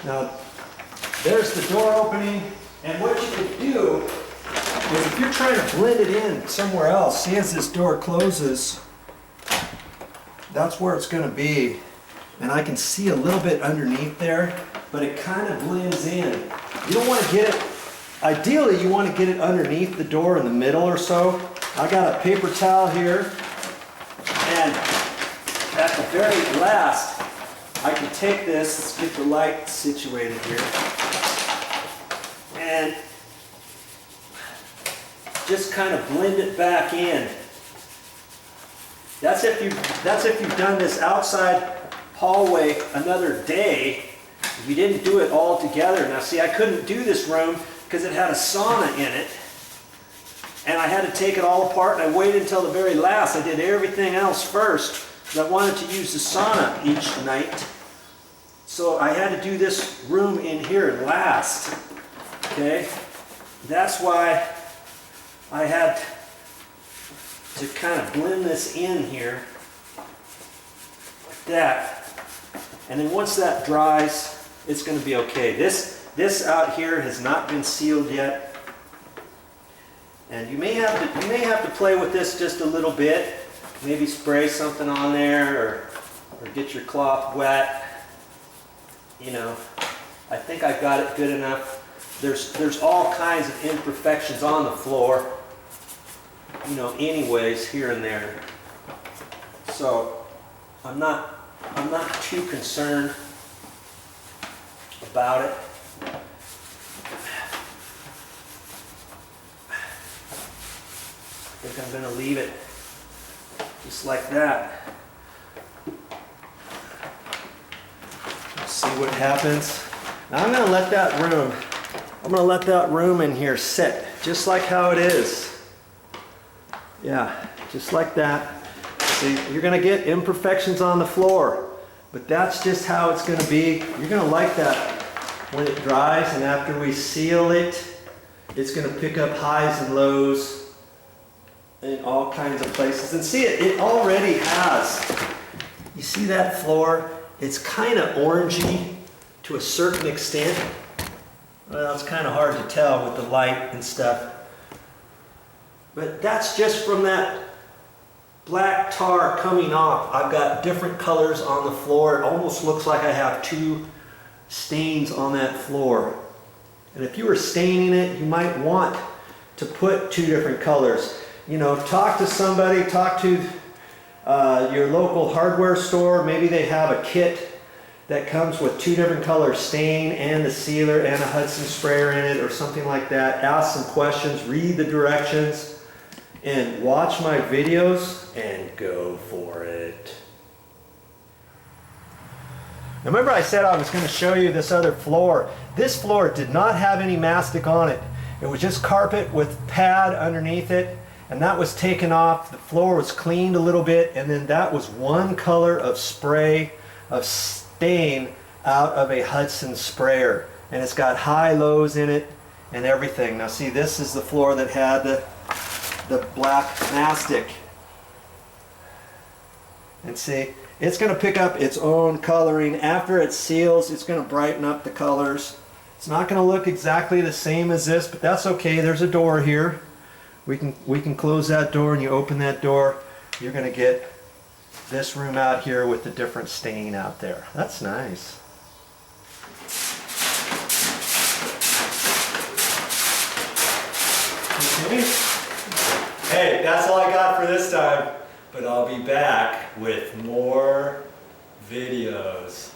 Now, there's the door opening, and what you could do is if you're trying to blend it in somewhere else, see as this door closes, that's where it's going to be. And I can see a little bit underneath there, but it kind of blends in. You don't want to get it, ideally you want to get it underneath the door in the middle or so. I got a paper towel here, and at the very last, I can take this, let's get the light situated here, and just kind of blend it back in. That's if you've done this outside hallway another day. If you didn't do it all together. Now see, I couldn't do this room because it had a sauna in it, and I had to take it all apart, and I waited until the very last. I did everything else first because I wanted to use the sauna each night. So I had to do this room in here last. Okay? That's why I had to kind of blend this in here like that. And then once that dries, it's going to be okay. This out here has not been sealed yet. And you may have to play with this just a little bit. Maybe spray something on there, or get your cloth wet. You know, I think I got it good enough. There's all kinds of imperfections on the floor, you know, anyways, here and there. So I'm not too concerned about it. I think I'm going to leave it just like that. See what happens. Now I'm going to let that room in here sit just like how it is. Yeah, just like that. See, you're going to get imperfections on the floor, but that's just how it's going to be. You're going to like that when it dries, and after we seal it, it's going to pick up highs and lows in all kinds of places. And see, it already has. You see that floor? It's kind of orangey to a certain extent. Well, it's kind of hard to tell with the light and stuff. But that's just from that black tar coming off. I've got different colors on the floor. It almost looks like I have two stains on that floor. And if you were staining it, you might want to put two different colors. You know, talk to somebody, talk to your local hardware store. Maybe they have a kit that comes with two different color stain and the sealer and a Hudson sprayer in it or something like that. Ask some questions, read the directions, and watch my videos and go for it. Now remember I said I was going to show you this other floor. This floor did not have any mastic on it. It was just carpet with pad underneath it, and that was taken off. The floor was cleaned a little bit, and then that was one color of spray, of stain out of a Hudson sprayer. And it's got high lows in it and everything. Now see, this is the floor that had the black mastic. And see, it's going to pick up its own coloring. After it seals, it's going to brighten up the colors. It's not going to look exactly the same as this, but that's okay. There's a door here. We can close that door, and you open that door, you're going to get this room out here with the different stain out there. That's nice. Okay. Hey, that's all I got for this time, but I'll be back with more videos.